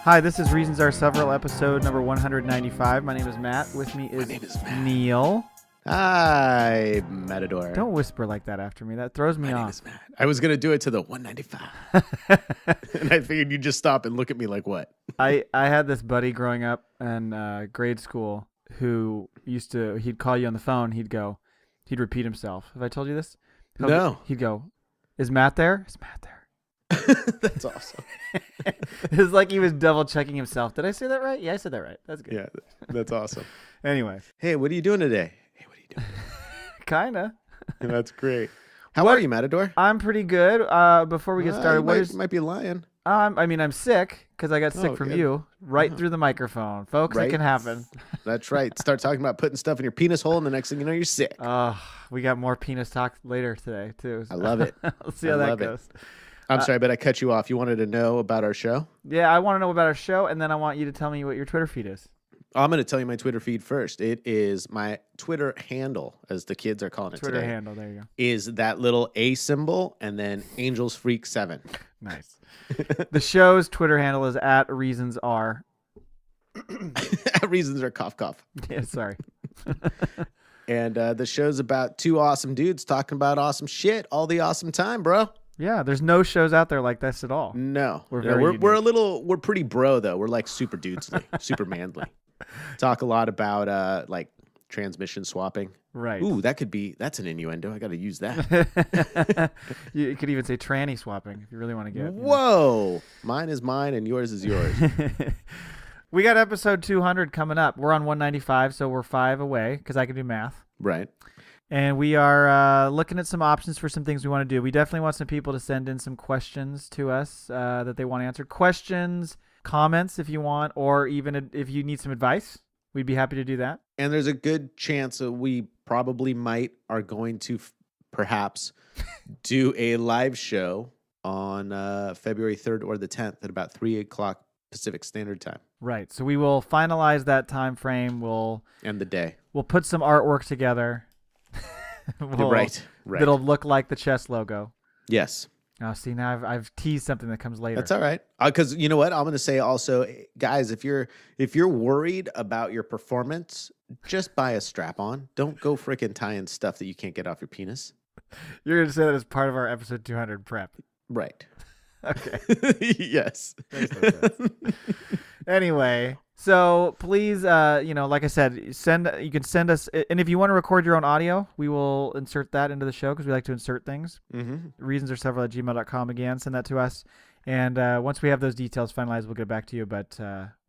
Hi, this is Reasons Are Several, episode number 195. My name is Matt. With me is Neil. Hi, Matador. Don't whisper like that after me. That throws me off. My name is Matt. I was going to do it to the 195. And I figured you'd just stop and look at me like, what? I had this buddy growing up in grade school who he'd call you on the phone. He'd repeat himself. Have I told you this? No. He'd go, is Matt there? Is Matt there? That's awesome. It was like he was double checking himself. Did I say that right? Yeah, I said that right. That's good. Yeah, that's awesome. Anyway. Hey, what are you doing today? Kinda. That's great. How are you, Matador? I'm pretty good. Before we get started, might be lying. I'm sick because I got sick from you through the microphone. Folks, right? It can happen. That's right. Start talking about putting stuff in your penis hole, and the next thing you know, you're sick. We got more penis talk later today, too. I love it. Let's see how that goes. I'm sorry, but I cut you off. You wanted to know about our show? Yeah, I want to know about our show, and then I want you to tell me what your Twitter feed is. I'm going to tell you my Twitter feed first. It is my Twitter handle, as the kids are calling it Twitter today. handle, there you go. Is that little A symbol and then Angels Freak 7. Nice. The show's Twitter handle is at Reasons Are. Reasons are cough. Yeah, sorry. And the show's about two awesome dudes talking about awesome shit all the awesome time, bro. Yeah, there's no shows out there like this at all. No. We're We're pretty bro though. We're like super dudesly, super manly. Talk a lot about like transmission swapping. Right. Ooh, that's an innuendo. I got to use that. You could even say tranny swapping if you really want to get. Whoa. Mine is mine and yours is yours. We got episode 200 coming up. We're on 195, so we're 5 away because I can do math. Right. And we are looking at some options for some things we want to do. We definitely want some people to send in some questions to us that they want answered. Questions, comments if you want, or even if you need some advice, we'd be happy to do that. And there's a good chance that we probably are going to perhaps do a live show on February 3rd or the 10th at about 3 o'clock Pacific Standard Time. Right. So we will finalize that time frame. And the day. We'll put some artwork together. Right. That'll look like the chess logo. Yes. Oh, see, now I've teased something that comes later. That's all right. Because you know what? I'm going to say also, guys, if you're worried about your performance, just buy a strap-on. Don't go freaking tying stuff that you can't get off your penis. You're going to say that as part of our episode 200 prep. Right. Okay. Yes. Anyway, so please, like I said, you can send us, and if you want to record your own audio, we will insert that into the show because we like to insert things. Mm-hmm. reasonsareseveral@gmail.com again. Send that to us. And once we have those details finalized, we'll get back to you. But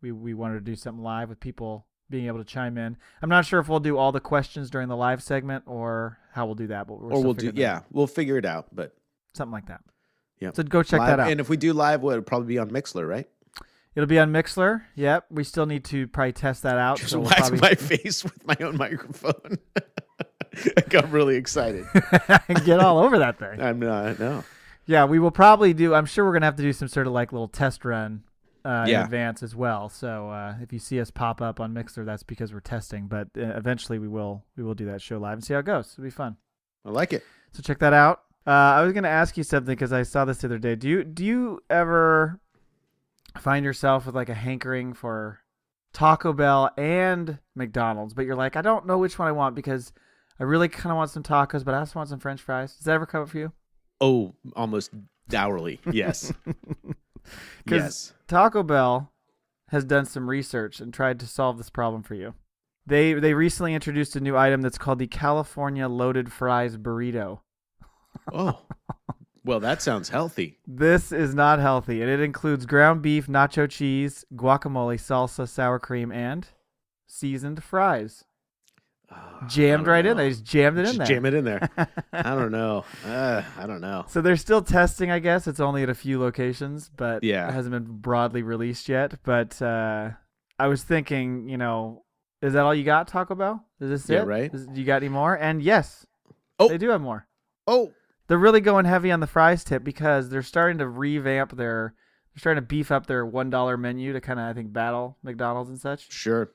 we wanted to do something live with people being able to chime in. I'm not sure if we'll do all the questions during the live segment or how we'll do that. But we'll figure it out. But something like that. Yeah. So go check that out. And if we do live, it'll probably be on Mixler, right? It'll be on Mixler. Yep. We still need to probably test that out. Just wax my face with my own microphone. I got really excited. Get all over that thing. I'm not. No. Yeah, we will probably do. I'm sure we're gonna have to do some sort of like little test run in advance as well. So if you see us pop up on Mixler, that's because we're testing. But eventually we will do that show live and see how it goes. It'll be fun. I like it. So check that out. I was gonna ask you something because I saw this the other day. Do you ever find yourself with like a hankering for Taco Bell and McDonald's, but you're like, I don't know which one I want because I really kind of want some tacos, but I also want some French fries? Does that ever come up for you? Oh, almost hourly. Yes. Yes. Taco Bell has done some research and tried to solve this problem for you. They recently introduced a new item that's called the California Loaded Fries Burrito. Oh, well, that sounds healthy. This is not healthy, and it includes ground beef, nacho cheese, guacamole, salsa, sour cream, and seasoned fries. Jammed right in there. They just jammed it in there. Jam it in there. I don't know. I don't know. So they're still testing, I guess. It's only at a few locations, but it hasn't been broadly released yet. But I was thinking, is that all you got, Taco Bell? Is this it? Yeah, right. You got any more? And yes, they do have more. Oh. They're really going heavy on the fries tip because they're starting to beef up their $1 menu to kind of, I think, battle McDonald's and such. Sure.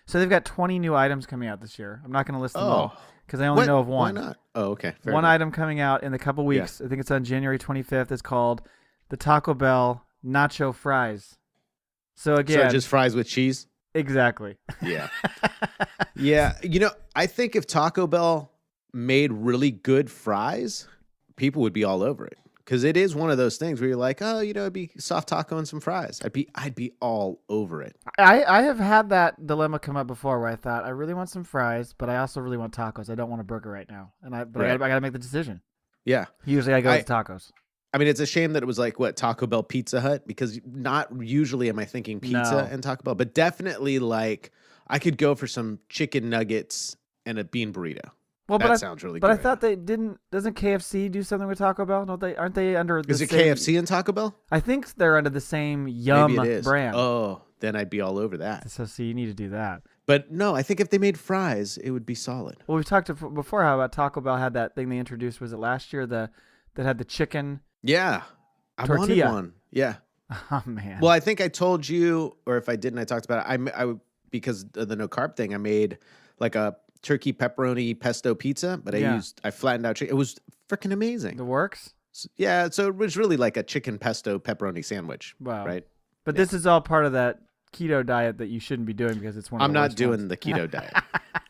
So they've got 20 new items coming out this year. I'm not going to list them all because I only know of one. Why not? Oh, okay. Fair one enough. item coming out in a couple weeks. Yeah. I think it's on January 25th. It's called the Taco Bell Nacho Fries. So again, So just fries with cheese? exactly. Yeah. Yeah. I think if Taco Bell made really good fries, people would be all over it. Because it is one of those things where you're like, oh, it'd be soft taco and some fries. I'd be all over it. I have had that dilemma come up before where I thought I really want some fries, but I also really want tacos. I don't want a burger right now, and I Right. gotta make the decision. Yeah. Usually I go with tacos. I mean, it's a shame that it was like Taco Bell Pizza Hut, because not usually am I thinking pizza No. and Taco Bell, but definitely like I could go for some chicken nuggets and a bean burrito. Well, that sounds really but good. I thought they didn't. Doesn't KFC do something with Taco Bell? Don't they? Aren't they under the Is it same, KFC and Taco Bell? I think they're under the same Yum Maybe it is. brand. Oh, then I'd be all over that. So you need to do that. But no, I think if they made fries, it would be solid. Well, we've talked before how about Taco Bell had that thing they introduced. Was it last year? That had the chicken. Yeah, I Tortilla. wanted one. Yeah. Oh man. Well, I think I told you, or if I didn't, I talked about it. I because of the no carb thing, I made like a turkey pepperoni pesto pizza, but I flattened out chicken. It was freaking amazing. The works. So it was really like a chicken pesto pepperoni sandwich. Wow. Right. But this is all part of that keto diet that you shouldn't be doing because it's one of I'm the not worst doing ones. the keto diet.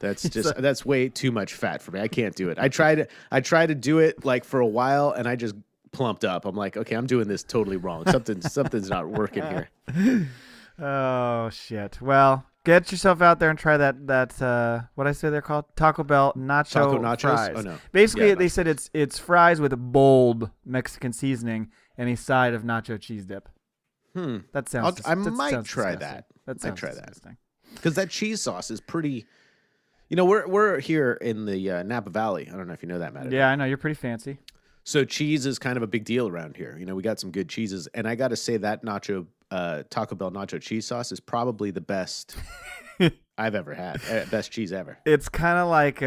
That's way too much fat for me. I can't do it. I tried to do it like for a while, and I just plumped up. I'm like, okay, I'm doing this totally wrong. Something's not working here. Oh shit. Well, get yourself out there and try that what I say they're called? Taco Bell Taco nachos? fries. Oh, no. Basically, Yeah, they said it's fries with bold Mexican seasoning and a side of nacho cheese dip. That sounds. I that might sounds try disgusting. that. Sounds try that. disgusting. Because that cheese sauce is pretty. We're here in the Napa Valley. I don't know if you know that, Matt. Yeah, I know you're pretty fancy. So cheese is kind of a big deal around here. We got some good cheeses, and I got to say that Taco Bell nacho cheese sauce is probably the best I've ever had. Best cheese ever. It's kind of like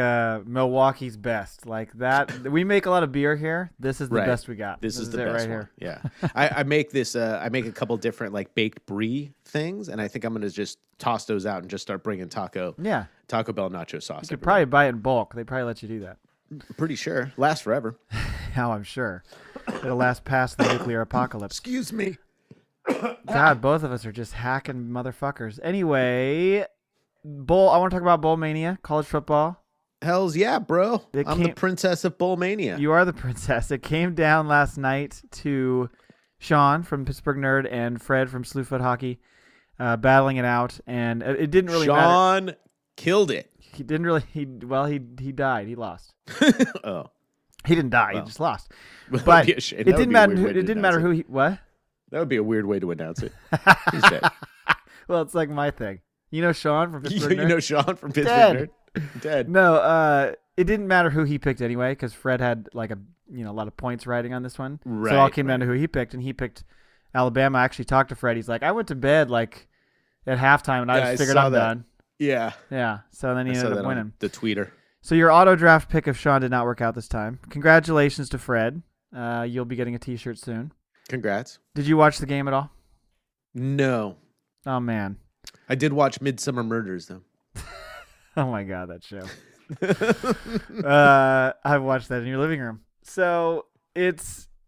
Milwaukee's best. Like that. We make a lot of beer here. This is the best we got. This is the it best right one. here. Yeah. I make this. I make a couple different like baked brie things, and I think I'm gonna just toss those out and just start bringing Taco Bell nacho sauce. You could probably buy it in bulk. They probably let you do that. Pretty sure. Lasts forever. How I'm sure. It'll last past the nuclear apocalypse. Excuse me. God, both of us are just hacking motherfuckers. Anyway, I want to talk about Bowl Mania, college football. Hells yeah, bro. I'm the princess of Bowl Mania. You are the princess. It came down last night to Sean from Pittsburgh Nerd and Fred from Slewfoot Hockey battling it out, and it didn't really matter. Sean killed it. He didn't really. He died. He lost. Oh. He didn't die. Well, he just lost. That But would be a shame. it That would didn't be a matter. weird way It to didn't announce matter it. who he. What? That would be a weird way to announce it. He's dead. Well, it's like my thing. You know Sean from Pittsburgh Nerd? You know Sean from Pittsburgh Dead. Nerd? Dead. No, it didn't matter who he picked anyway, because Fred had like a lot of points riding on this one. Right, so it all came down to who he picked, and he picked Alabama. I actually talked to Fred. He's like, I went to bed like at halftime, and I just figured I'm done. Yeah. Yeah. So then he ended up winning. The tweeter. So your auto draft pick of Sean did not work out this time. Congratulations to Fred. You'll be getting a T-shirt soon. Congrats. Did you watch the game at all? No. Oh man. I did watch Midsummer Murders though. Oh my god, that show. I've watched that in your living room. So it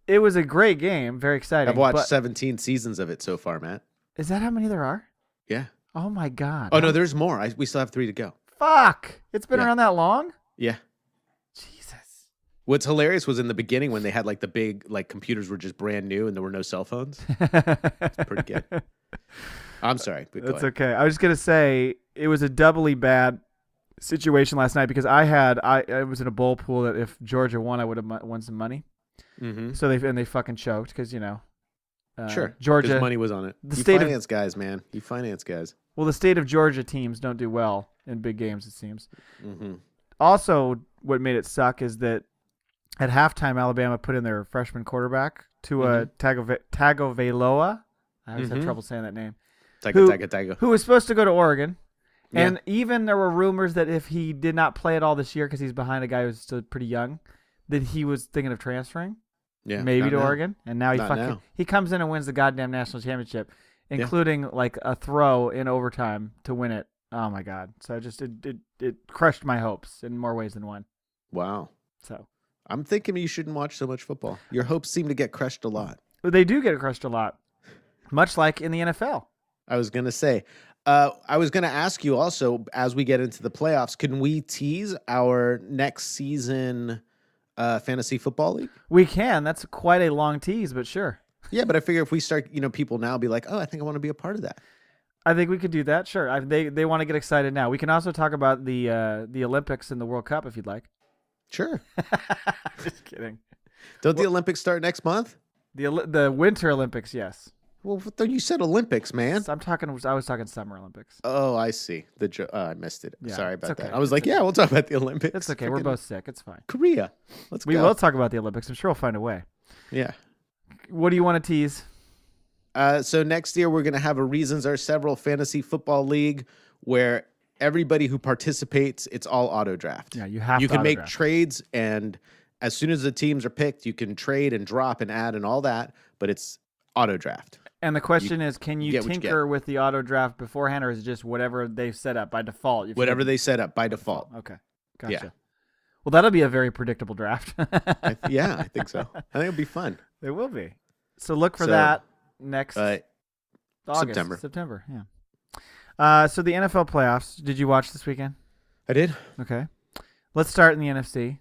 was a great game, very exciting. I've watched 17 seasons of it so far, Matt. Is that how many there are? Yeah. Oh my god. Oh no, there's more. We still have 3 to go. Fuck! It's been around that long? Yeah. Jesus. What's hilarious was in the beginning when they had like the big computers were just brand new and there were no cell phones. It's pretty good. I'm sorry. That's okay. I was just gonna say it was a doubly bad situation last night because I was in a bowl pool that if Georgia won, I would have won some money. Mm-hmm. So they fucking choked because sure, Georgia money was on it. Guys. You finance guys. Well, the state of Georgia teams don't do well in big games, it seems. Mm-hmm. Also, what made it suck is that at halftime, Alabama put in their freshman quarterback to Tagovailoa. I always have trouble saying that name. Who was supposed to go to Oregon. Yeah. And even there were rumors that if he did not play at all this year because he's behind a guy who's still pretty young, that he was thinking of transferring. Yeah, maybe to Oregon. And now he comes in and wins the goddamn national championship, including like a throw in overtime to win it. Oh my god! So it crushed my hopes in more ways than one. Wow. So I'm thinking you shouldn't watch so much football. Your hopes seem to get crushed a lot. They do get crushed a lot, much like in the NFL. I was going to say. I was going to ask you also, as we get into the playoffs, can we tease our next season fantasy football league? We can. That's quite a long tease, but sure. Yeah, but I figure if we start, people now be like, oh, I think I want to be a part of that. I think we could do that. Sure. They want to get excited now. We can also talk about the Olympics and the World Cup if you'd like. Sure. Just kidding. Don't the Olympics start next month? The Winter Olympics, yes. Well, you said Olympics, man. I was talking Summer Olympics. Oh, I see. I missed it. Yeah, Sorry about okay. that. I was like, yeah, we'll talk about the Olympics. It's okay. We're both sick. It's fine. Korea. We will talk about the Olympics. I'm sure we'll find a way. Yeah. What do you want to tease? So next year we're going to have a Reasons Are Several fantasy football league where everybody who participates, it's all auto draft. Yeah, you can make trades, and as soon as the teams are picked, you can trade and drop and add and all that, but it's auto draft. And the question is, can you tinker with the auto draft beforehand, or is it just whatever they've set up by default? Whatever they set up by default. Okay, gotcha. Yeah. Well, that'll be a very predictable draft. I think so. I think it'll be fun. It will be. So look for that next August, September. Yeah. So the NFL playoffs. Did you watch this weekend? I did. Okay. Let's start in the NFC.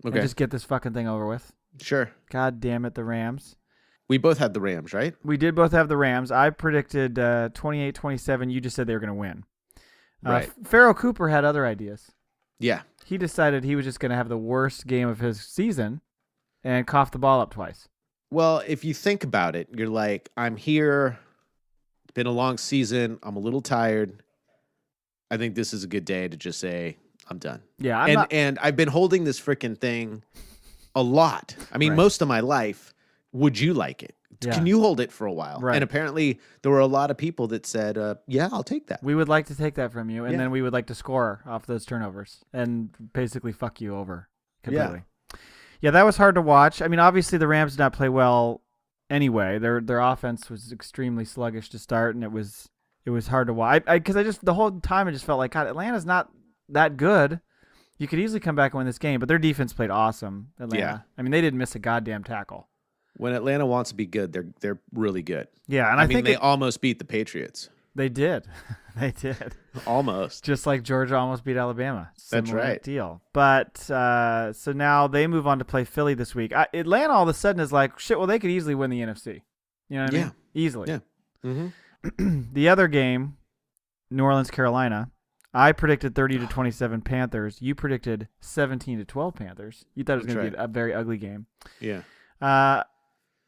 Okay. And just get this fucking thing over with. Sure. God damn it, the Rams. We both had the Rams, right? We did both have the Rams. I predicted 28-27. You just said they were going to win. Right. Pharaoh Cooper had other ideas. Yeah. He decided he was just going to have the worst game of his season and cough the ball up twice. Well, if you think about it, you're like, I'm here. It's been a long season. I'm a little tired. I think this is a good day to just say, I'm done. Yeah. And I've been holding this freaking thing a lot. I mean, Right. most of my life. Would you like it? Yeah. Can you hold it for a while? Right. And apparently there were a lot of people that said, yeah, I'll take that. We would like to take that from you, and Yeah. then we would like to score off those turnovers and basically fuck you over completely. Yeah, that was hard to watch. I mean, obviously the Rams did not play well anyway. Their offense was extremely sluggish to start, and it was hard to watch. Because the whole time I just felt like, God, Atlanta's not that good. You could easily come back and win this game, but their defense played awesome. Atlanta. Yeah. I mean, they didn't miss a goddamn tackle. When Atlanta wants to be good, they're really good. Yeah, and I think they almost beat the Patriots. They did. They did. Almost. Just like Georgia almost beat Alabama. That's Similar right. deal. But so now they move on to play Philly this week. Atlanta all of a sudden is like, shit, well, they could easily win the NFC. You know what I mean? Easily. Yeah. Mm-hmm. The other game, New Orleans, Carolina, I predicted 30-27 Panthers. You predicted 17-12 Panthers. You thought it was going to be a very ugly game. Yeah.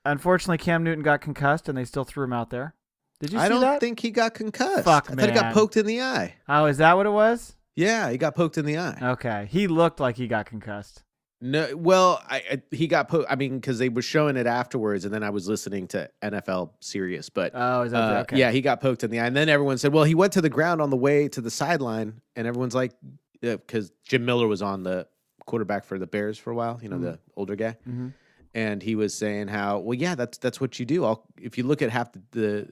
Unfortunately, Cam Newton got concussed, and they still threw him out there. Did you see that? I don't think he got concussed. Fuck, I thought he got poked in the eye. Oh, is that what it was? Yeah, he got poked in the eye. Okay. He looked like he got concussed. No, well, he got poked. I mean, because they were showing it afterwards, and then I was listening to NFL Sirius. But is that okay? Yeah, he got poked in the eye, and then everyone said, "Well, he went to the ground on the way to the sideline," and everyone's like, because Jim Miller was on the quarterback for the Bears for a while, the older guy. Mm-hmm. And he was saying how, well, yeah, that's what you do. If you look at half the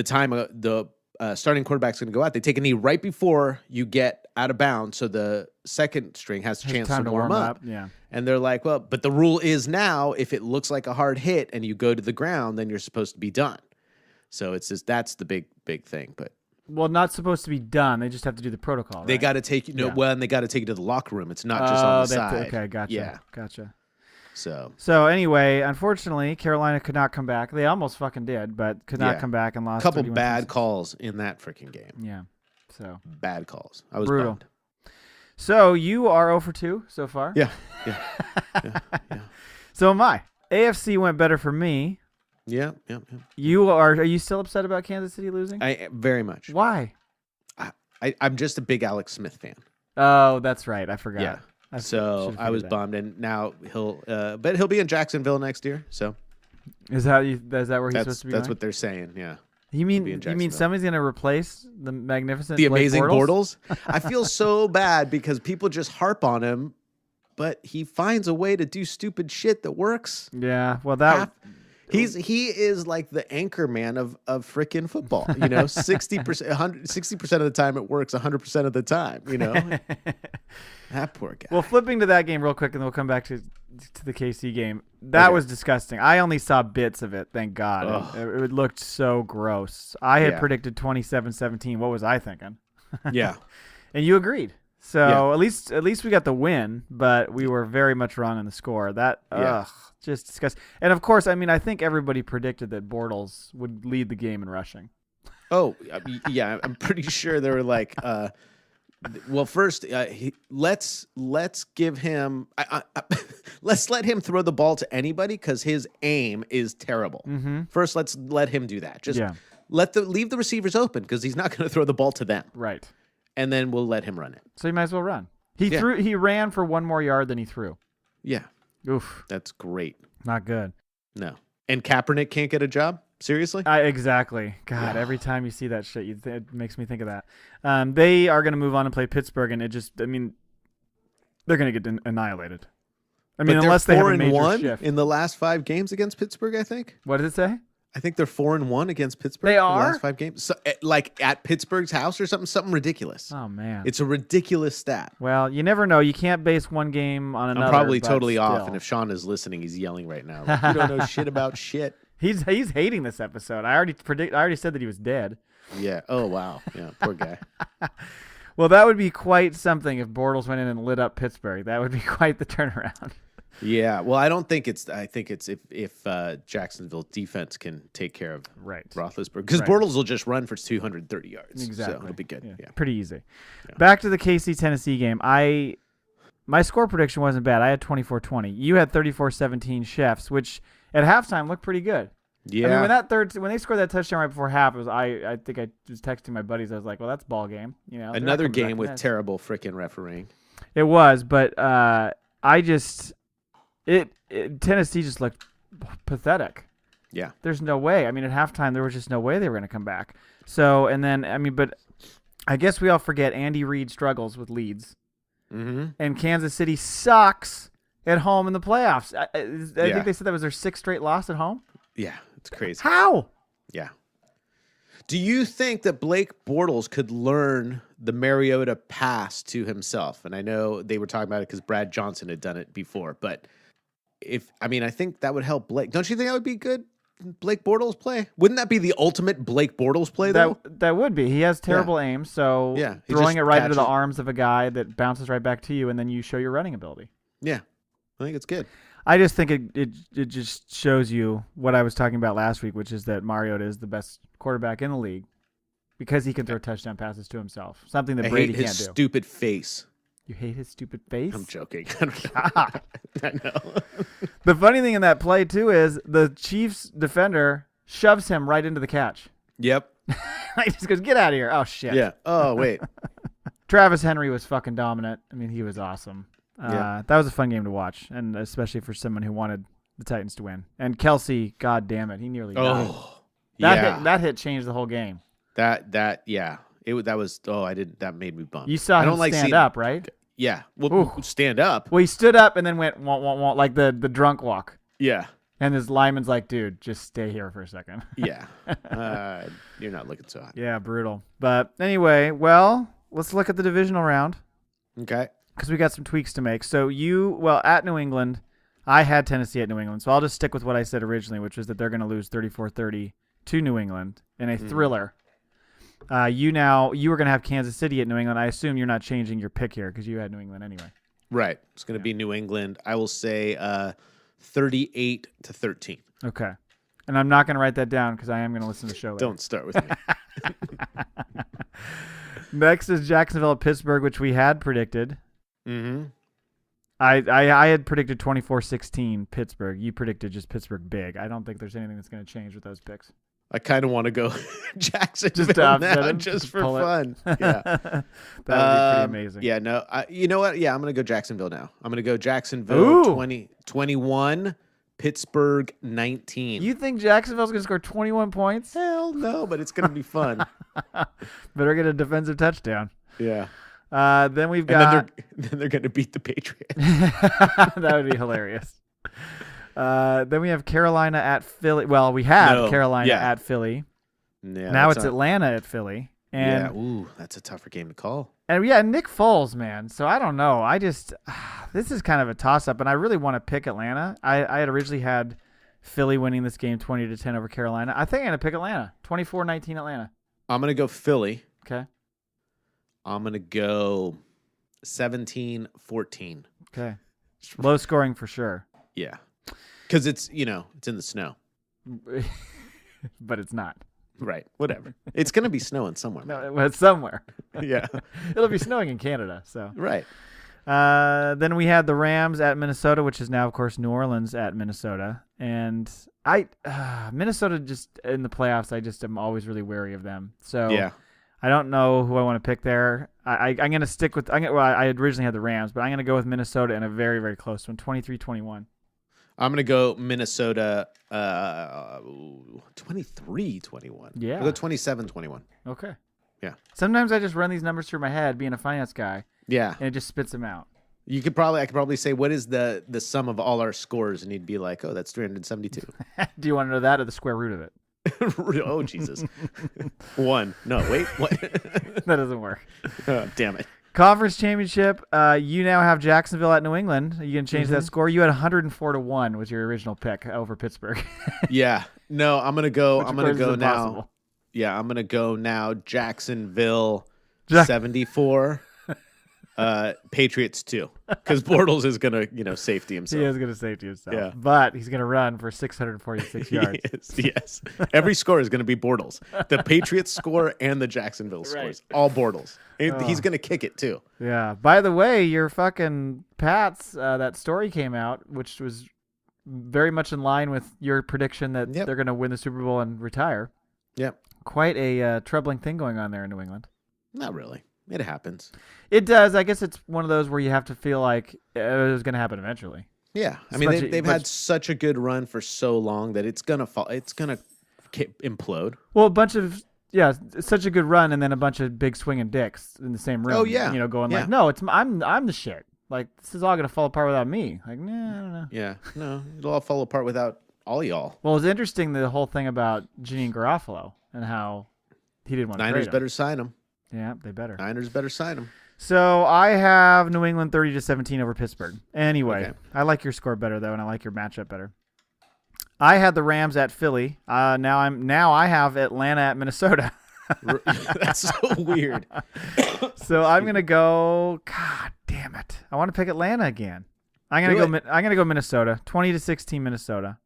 time the starting quarterback's going to go out, they take a knee right before you get out of bounds, so the second string has a chance to warm up. Yeah. And they're like, well, but the rule is now, if it looks like a hard hit and you go to the ground, then you're supposed to be done. So it's just that's the big thing. But not supposed to be done. They just have to do the protocol. Right? They got to take you. And they got to take you to the locker room. It's not just on the side. Okay, gotcha. Yeah, gotcha. So anyway, unfortunately, Carolina could not come back. They almost fucking did, but could not come back and lost. A couple bad calls in that freaking game. Yeah. So bad calls. I was brutal. bummed. So you are 0 for 2 so far. Yeah. So am I. AFC went better for me. Yeah. Are you still upset about Kansas City losing? I very much. Why? I'm just a big Alex Smith fan. Oh, that's right. I forgot. Yeah. So I was bummed, and now he'll be in Jacksonville next year. So is that where he's supposed to be? That's going? what they're saying. Yeah. You mean somebody's gonna replace the magnificent, the Blake amazing Bortles? I feel so bad because people just harp on him, but he finds a way to do stupid shit that works. Yeah. Well, He is like the anchor man of frickin' football. 60%, 60% of the time it works, 100% of the time. That poor guy. Well, flipping to that game real quick, and then we'll come back to the KC game. That was disgusting. I only saw bits of it. Thank God. It looked so gross. I had predicted 27-17. What was I thinking? Yeah. And you agreed. So at least we got the win, but we were very much wrong on the score. That just disgusting. And of course, I think everybody predicted that Bortles would lead the game in rushing. Oh, yeah. I'm pretty sure they were like, well, first, let's give him. Let's let him throw the ball to anybody because his aim is terrible. Mm-hmm. First, let's let him do that. Just leave the receivers open because he's not going to throw the ball to them. Right. And then we'll let him run it. So you might as well run. He ran for one more yard than he threw. Yeah. Oof. That's great. Not good. No. And Kaepernick can't get a job? Seriously? Exactly. God, every time you see that shit, it makes me think of that. They are going to move on and play Pittsburgh, and they're going to get annihilated. Unless they have a major 4-1 shift. in the last 5 games against Pittsburgh, I think. What did it say? I think they're 4-1 against Pittsburgh. They are? In the last 5 games. So, like at Pittsburgh's house or something ridiculous. Oh, man. It's a ridiculous stat. Well, you never know. You can't base one game on another. I'm probably totally still. off, and if Sean is listening, he's yelling right now. Like, you don't know shit about shit. He's hating this episode. I already said that he was dead. Yeah. Oh, wow. Yeah, poor guy. Well, that would be quite something if Bortles went in and lit up Pittsburgh. That would be quite the turnaround. Yeah. Well, I think it's if Jacksonville defense can take care of Roethlisberger. Because Bortles will just run for 230 yards. Exactly. So it'll be good. Yeah. Pretty easy. Yeah. Back to the KC-Tennessee game. My score prediction wasn't bad. I had 24-20. You had 34-17 Chefs, which at halftime looked pretty good. Yeah. When they scored that touchdown right before half, it was I think I was texting my buddies. I was like, well, that's ball game. Another game with terrible freaking refereeing. It was, but Tennessee just looked pathetic. Yeah. There's no way. At halftime, there was just no way they were going to come back. So, and then, but I guess we all forget Andy Reid struggles with leads. Mm-hmm. And Kansas City sucks at home in the playoffs. I think they said that was their 6th straight loss at home. Yeah, it's crazy. How? Yeah. Do you think that Blake Bortles could learn the Mariota pass to himself? And I know they were talking about it because Brad Johnson had done it before, but I think that would help Blake. Don't you think that would be good? Blake Bortles play? Wouldn't that be the ultimate Blake Bortles play, though? That would be. He has terrible aim, so throwing it right into the arms of a guy that bounces right back to you, and then you show your running ability. Yeah, I think it's good. I just think it just shows you what I was talking about last week, which is that Mariota is the best quarterback in the league because he can throw touchdown passes to himself, something that Brady can't do. I hate his stupid face. You hate his stupid face? I'm joking. God. I know. The funny thing in that play, too, is the Chiefs defender shoves him right into the catch. Yep. He just goes, get out of here. Oh, shit. Yeah. Oh, wait. Travis Henry was fucking dominant. He was awesome. That was a fun game to watch, and especially for someone who wanted the Titans to win. And Kelsey, god damn it, he nearly died. That hit changed the whole game. That made me bump. You saw him stand up, right? Yeah. Well, stand up. Well, he stood up and then went wah, like the drunk walk. Yeah. And his lineman's like, dude, just stay here for a second. Yeah. You're not looking so hot. Yeah, brutal. But anyway, well, let's look at the divisional round. Okay. Because we got some tweaks to make. So at New England, I had Tennessee at New England. So I'll just stick with what I said originally, which was that they're going to lose 34-30 to New England in a thriller. You were going to have Kansas City at New England. I assume you're not changing your pick here because you had New England anyway. Right. It's going to be New England. I will say 38-13. Okay. And I'm not going to write that down because I am going to listen to the show later. Don't start with me. Next is Jacksonville at Pittsburgh, which we had predicted. Mm-hmm. I had predicted 24-16 Pittsburgh. You predicted just Pittsburgh big. I don't think there's anything that's going to change with those picks. I kind of want to go Jacksonville just for fun. Yeah. That would be pretty amazing. Yeah, no. You know what? Yeah, I'm going to go Jacksonville now. I'm going to go Jacksonville 20-21, Pittsburgh 19. You think Jacksonville's going to score 21 points? Hell no, but it's going to be fun. Better get a defensive touchdown. Yeah. Then we've got... And then they're going to beat the Patriots. That would be hilarious. Then we have Carolina at Philly. Well, we had Carolina yeah. at Philly. Yeah, Now it's Atlanta at Philly. And, yeah, ooh, that's a tougher game to call. And yeah, Nick Foles, man. So I don't know. This is kind of a toss-up, and I really want to pick Atlanta. I had originally had Philly winning this game 20-10 over Carolina. I think I'm going to pick Atlanta, 24-19 Atlanta. I'm going to go Philly. Okay. I'm going to go 17-14. Okay. Low scoring for sure. Yeah. Because it's in the snow. But it's not. Right. Whatever. It's going to be snowing somewhere. No, it's somewhere. Yeah. It'll be snowing in Canada. So right. Then we had the Rams at Minnesota, which is now, of course, New Orleans at Minnesota. And Minnesota just in the playoffs, I just am always really wary of them. So yeah. I don't know who I want to pick there. I'm going to stick with I originally had the Rams, but I'm going to go with Minnesota in a very, very close one, 23-21. I'm going to go Minnesota 23-21. Yeah. I'll go 27-21. Okay. Yeah. Sometimes I just run these numbers through my head, being a finance guy. Yeah. And it just spits them out. I could probably say, what is the sum of all our scores? And you'd be like, oh, that's 372. Do you want to know that or the square root of it? Oh, Jesus. 1. No, wait. What? That doesn't work. Oh, damn it. Conference championship. You now have Jacksonville at New England. You can change that score. You had 104-1 was your original pick over Pittsburgh. Yeah. No, I'm gonna go. I'm gonna go now. Impossible. Yeah, I'm gonna go now. Jacksonville 74. Patriots 2. Because Bortles is gonna safety himself. He is gonna safety himself. Yeah. But he's gonna run for 646 yards. Yes. Every score is gonna be Bortles. The Patriots score and the Jacksonville scores. All Bortles. He's gonna kick it too. Yeah. By the way, your fucking Pats, that story came out, which was very much in line with your prediction that they're gonna win the Super Bowl and retire. Yep. Quite a troubling thing going on there in New England. Not really. It happens. It does. I guess it's one of those where you have to feel like it was going to happen eventually. Yeah. I mean, they've had such a good run for so long that it's going to fall. It's going to implode. Well, it's such a good run, and then a bunch of big swinging dicks in the same room. Oh, yeah. Going like, no, I'm the shit. Like, this is all going to fall apart without me. Like, nah, I don't know. Yeah. No, it'll all fall apart without all y'all. Well, it's interesting, the whole thing about Janine Garofalo and how he didn't want to trade him. Niners better sign him. Yeah, they better. Niners better sign him. So I have New England 30-17 over Pittsburgh. Anyway, Okay. I like your score better though, and I like your matchup better. I had the Rams at Philly. Now I have Atlanta at Minnesota. That's so weird. So I'm gonna go. God damn it! I want to pick Atlanta again. I'm gonna go Minnesota. 20-16 Minnesota.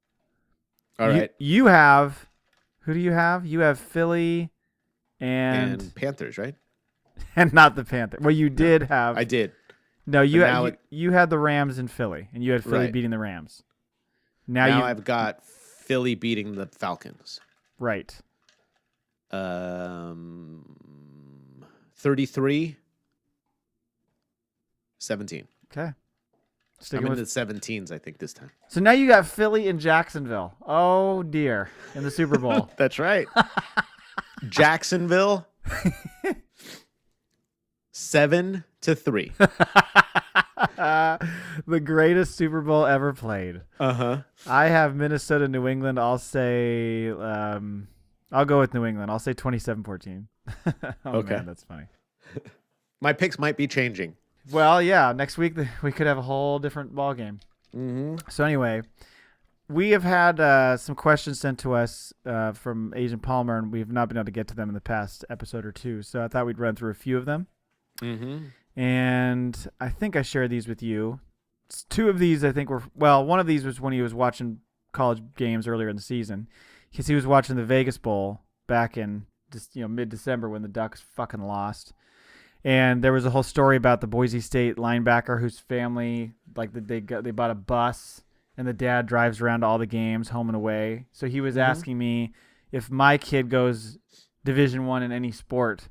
All right. You have. Who do you have? You have Philly. And Panthers, right? And not the Panthers. Well, you did have. I did. No, you had the Rams in Philly, and you had Philly beating the Rams. Now I've got Philly beating the Falcons. Right. 33-17. Okay. I'm in the 17s, I think, this time. So now you got Philly and Jacksonville. Oh, dear. In the Super Bowl. That's right. Jacksonville 7-3. The greatest Super Bowl ever played. Uh-huh. I have Minnesota, New England. I'll say I'll go with New England. I'll say 27-14. Okay. Man, that's funny. My picks might be changing. Well, yeah, next week we could have a whole different ball game. Mm-hmm. So anyway, we have had some questions sent to us from Agent Palmer, and we've not been able to get to them in the past episode or two. So I thought we'd run through a few of them. Mm-hmm. And I think I shared these with you. Two of these I think one of these was when he was watching college games earlier in the season, because he was watching the Vegas Bowl back in mid-December when the Ducks fucking lost. And there was a whole story about the Boise State linebacker whose family, like, they bought a bus, and the dad drives around to all the games, home and away. So he was asking me if my kid goes Division I in any sport,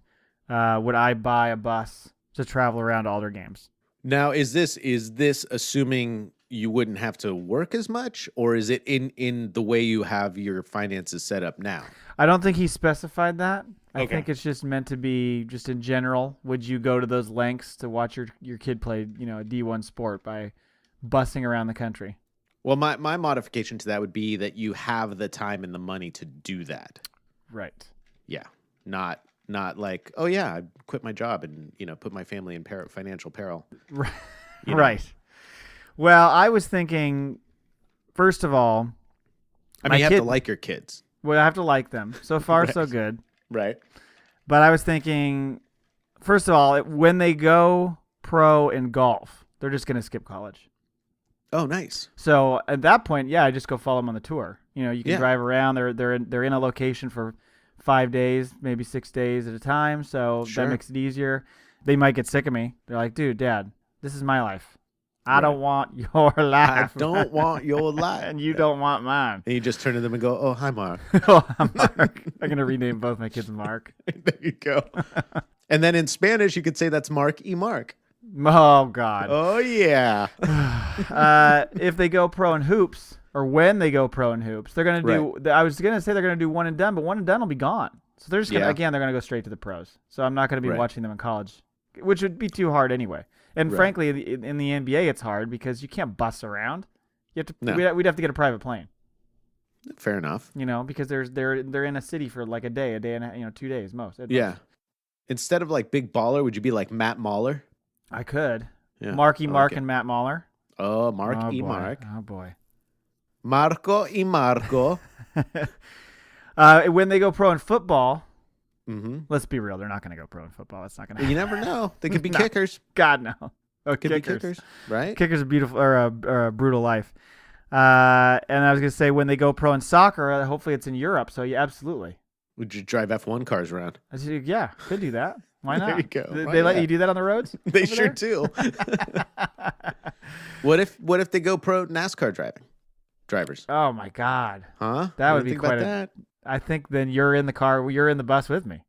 would I buy a bus to travel around to all their games? Now, is this assuming you wouldn't have to work as much, or is it in the way you have your finances set up now? I don't think he specified that. I Okay. think it's just meant to be just in general. Would you go to those lengths to watch your kid play, a D1 sport by bussing around the country? Well, my modification to that would be that you have the time and the money to do that. Right. Yeah. Not like, oh yeah, I quit my job and, put my family in financial peril. Right. You know? Right. Well, I was thinking, first of all, I mean, you have to like your kids. Well, I have to like them. So far, Right. so good. Right. But I was thinking, first of all, when they go pro in golf, they're just going to skip college. Oh, nice. So at that point, yeah, I just go follow them on the tour. You can Yeah. drive around. They're in a location for 5 days, maybe 6 days at a time. So Sure. that makes it easier. They might get sick of me. They're like, dude, Dad, this is my life. I don't want your life. I don't want your life. And you don't want mine. And you just turn to them and go, oh, hi, Mark. Oh, I'm Mark. I'm going to rename both my kids Mark. There you go. And then in Spanish, you could say that's Mark y Mark. Oh, God. Oh, yeah. If they go pro in hoops, or when they go pro in hoops, they're going to do, I was going to say they're going to do one and done, but one and done will be gone. So they're just going to, again, they're going to go straight to the pros. So I'm not going to be watching them in college, which would be too hard anyway. And frankly, in the NBA, it's hard because you can't bus around. You have to. No. We'd have to get a private plane. Fair enough. Because they're in a city for like a day and 2 days most. Yeah. Instead of like Big Baller, would you be like Matt Mahler? I could. Yeah. Marky Mark and Matt Mahler. Oh, Mark Oh, y boy. Mark. Oh boy. Marco y Marco. When they go pro in football, Mm-hmm. let's be real, they're not going to go pro in football. That's not going to You happen. never know. They could be No. kickers. God, no. Oh, Could be kickers, right? Kickers are beautiful, or a brutal life. And I was going to say, when they go pro in soccer, hopefully it's in Europe. So, yeah, absolutely. Would you drive F1 cars around? I said, yeah, could do that. Why not? There you go. They Why let not? you do that on the roads? They over sure there? do. What if they go pro NASCAR drivers? Oh, my God. Huh? That What would do you be think about quite that. I think then you're in the car. You're in the bus with me.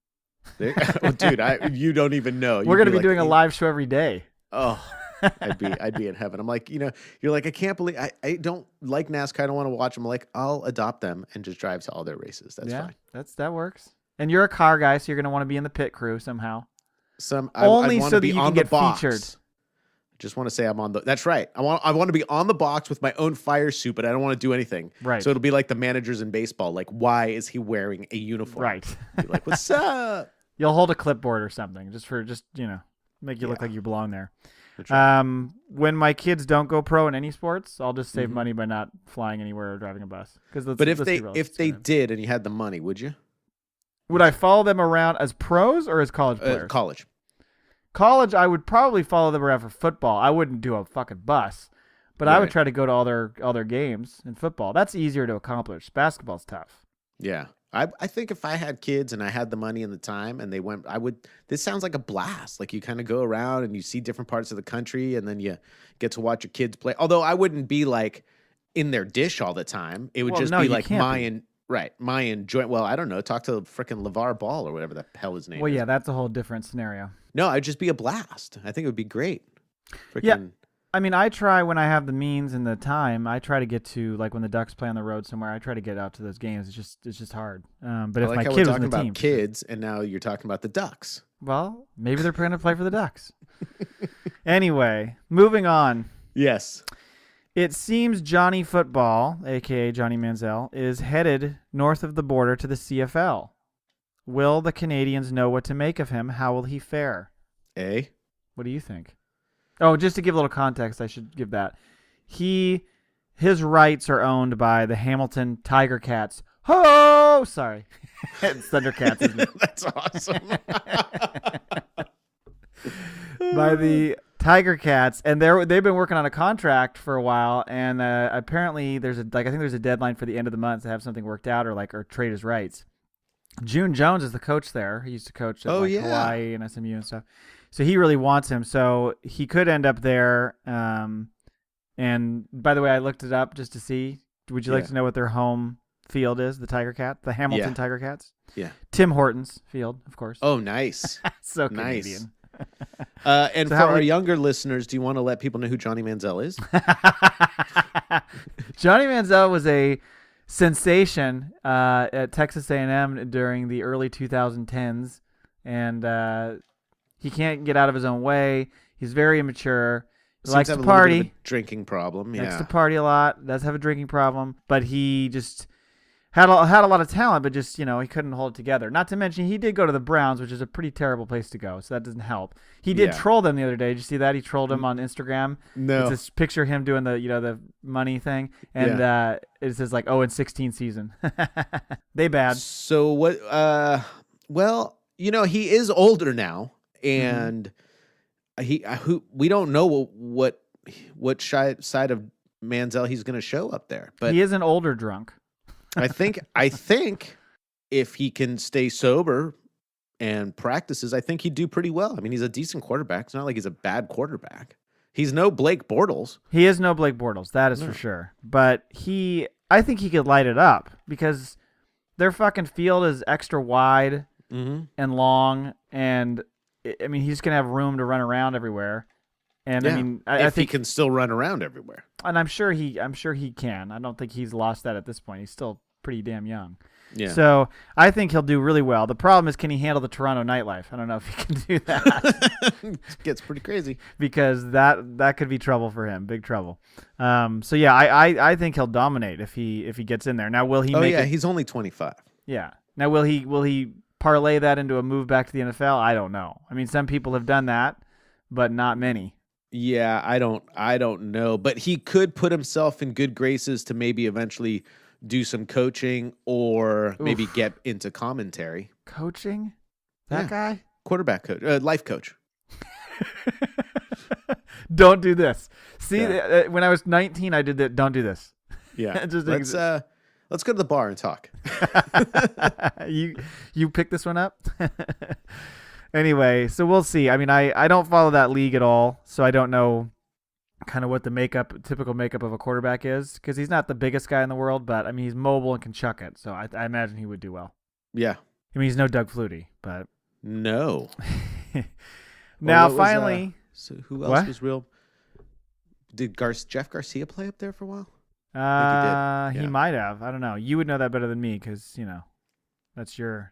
Well, dude, you don't even know. We're going to be like, doing a live show every day. Oh, I'd be in heaven. I'm like, you're like, I can't believe I don't like NASCAR. I don't want to watch them. I'm like, I'll adopt them and just drive to all their races. That's fine. That works. And you're a car guy, so you're going to want to be in the pit crew somehow. Only so that you can get featured. I just want to say I'm on the. That's right. I want to be on the box with my own fire suit, but I don't want to do anything. Right. So it'll be like the managers in baseball. Like, why is he wearing a uniform? Right. Be like, what's up? You'll hold a clipboard or something just make you look like you belong there. That's right. When my kids don't go pro in any sports, I'll just save money by not flying anywhere or driving a bus. But if they did and you had the money, would you? Would I follow them around as pros or as college players? College. College, I would probably follow them around for football. I wouldn't do a fucking bus, but I would try to go to all their games in football. That's easier to accomplish. Basketball's tough. Yeah. I think if I had kids and I had the money and the time and they went, this sounds like a blast. Like you kind of go around and you see different parts of the country and then you get to watch your kids play. Although I wouldn't be like in their dish all the time. It would be like my enjoyment. Well, I don't know. Talk to freaking LeVar Ball or whatever the hell his name is. Well, yeah, that's a whole different scenario. No, it'd just be a blast. I think it would be great. Yeah. I mean, I try when I have the means and the time. I try to get to like when the Ducks play on the road somewhere. I try to get out to those games. It's just hard. But if my kid was in the team, kids, and now you're talking about the Ducks. Well, maybe they're going to play for the Ducks. Anyway, moving on. Yes. It seems Johnny Football, aka Johnny Manziel, is headed north of the border to the CFL. Will the Canadians know what to make of him? How will he fare? What do you think? Oh, just to give a little context, I should give that. His rights are owned by the Hamilton Tiger Cats. Oh, sorry. It's Thundercats, isn't it? That's awesome. By the Tiger Cats, and they've been working on a contract for a while, and apparently I think there's a deadline for the end of the month to have something worked out or trade his rights. June Jones is the coach there. He used to coach at Hawaii and SMU and stuff. So he really wants him. So he could end up there. And by the way, I looked it up just to see. Would you like to know what their home field is? The Tiger Cat, the Hamilton Tiger Cats. Yeah. Tim Hortons Field, of course. Oh, nice. So nice. Canadian. And so for our younger listeners, do you want to let people know who Johnny Manziel is? Johnny Manziel was a sensation at Texas A&M during the early 2010s, and he can't get out of his own way. He's very immature. Likes have to a little bit party. of a drinking problem. Likes Yeah. to party a lot. Does have a drinking problem, but he just had a lot of talent, but just, he couldn't hold it together. Not to mention, he did go to the Browns, which is a pretty terrible place to go, so that doesn't help. He did troll them the other day. Did you see that? He trolled them on Instagram. No. It's this picture of him doing the money thing, and it says like 0-16 season. They bad. So what? Well, he is older now, and we don't know what side of Manziel he's going to show up there. But he is an older drunk. I think if he can stay sober and practices, I think he'd do pretty well. I mean, he's a decent quarterback. It's not like he's a bad quarterback. He's no Blake Bortles. He is no Blake Bortles, that is for sure. But I think he could light it up because their fucking field is extra wide and long, and I mean, he's gonna have room to run around everywhere. And I mean, I think he can still run around everywhere. And I'm sure he can. I don't think he's lost that at this point. He's still pretty damn young. Yeah. So I think he'll do really well. The problem is, can he handle the Toronto nightlife? I don't know if he can do that. It gets pretty crazy because that could be trouble for him, big trouble. So yeah, I think he'll dominate if he gets in there. Now, will he? He's only 25. Yeah. Now, will he parlay that into a move back to the NFL? I don't know. I mean, some people have done that, but not many. Yeah, I don't know, but he could put himself in good graces to maybe eventually do some coaching or maybe get into commentary. Coaching? That guy? Quarterback coach, life coach. Don't do this. See, when I was 19, I did that. Don't do this. Yeah. Let's go to the bar and talk. You picked this one up? Anyway, so we'll see. I mean, I don't follow that league at all, so I don't know kind of what the typical makeup of a quarterback is, because he's not the biggest guy in the world, but I mean, he's mobile and can chuck it, so I imagine he would do well. Yeah. I mean, he's no Doug Flutie, but... No. Now, finally... So who else was real? Did Jeff Garcia play up there for a while? I think he did. He might have. I don't know. You would know that better than me, because, that's your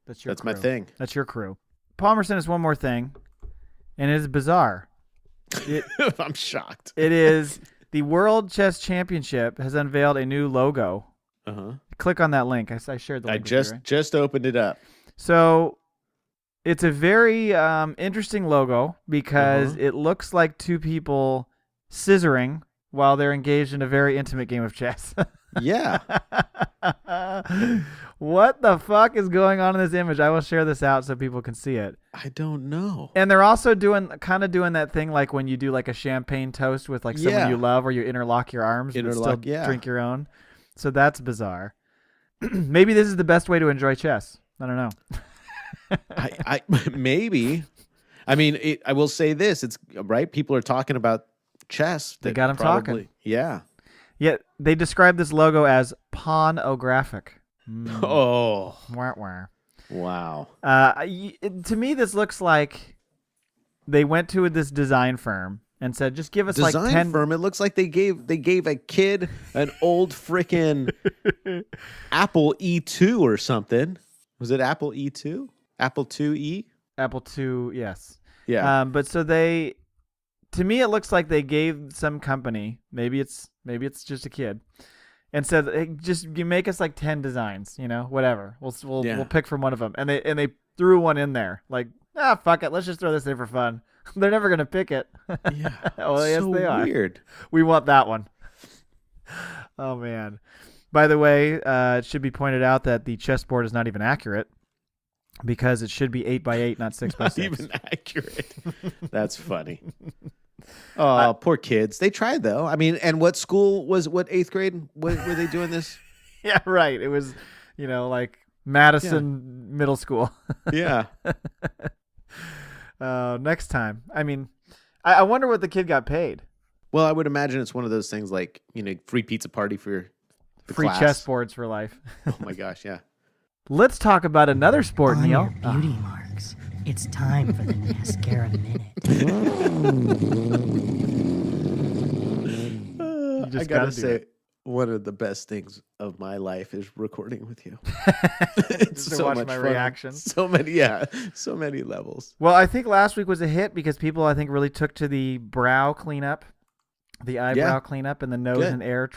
crew. My thing. That's your crew. Palmerston has one more thing, and it is bizarre. I'm shocked. It is the World Chess Championship has unveiled a new logo. Click on that link. I shared the link. Just opened it up. So it's a very interesting logo because it looks like two people scissoring while they're engaged in a very intimate game of chess. Yeah. What the fuck is going on in this image? I will share this out so people can see it. I don't know. And they're also doing that thing like when you do like a champagne toast with like someone you love, where you interlock your arms and still drink your own. So that's bizarre. Maybe this is the best way to enjoy chess. I don't know. I maybe. I mean, I will say this. It's right. People are talking about chess. They got him talking. Yeah. Yet they describe this logo as pawnographic. Oh. Wah. Wow. To me, this looks like they went to this design firm and said, "Just give us design like 10." Firm. It looks like they gave a kid an old freaking Apple E2 or something. Was it Apple E2? Apple IIe? Apple II, yes. Yeah. But so to me, it looks like they gave some company, maybe it's just a kid, and said, hey, just you make us like 10 designs, whatever. We'll pick from one of them, and they threw one in there, like, fuck it, let's just throw this in for fun. They're never gonna pick it. Yeah. Well, yes, so they are. Weird. We want that one. Oh man. By the way, it should be pointed out that the chessboard is not even accurate because it should be 8x8, not 6x6. Not even accurate. That's funny. Oh, poor kids. They tried though. I mean, and what school was what 8th grade? Were they doing this? Yeah, right. It was, like Madison Middle School. Yeah. Next time. I mean, I wonder what the kid got paid. Well, I would imagine it's one of those things like, free pizza party for the free class. Chessboards for life. Oh my gosh, yeah. Let's talk about another sport, On Neil. your beauty marks. It's time for the mascara minute. You just I gotta say, one of the best things of my life is recording with you. Just to watch my reaction. So many levels. Well, I think last week was a hit because people, I think, really took to the brow cleanup, the eyebrow cleanup, and the nose and ear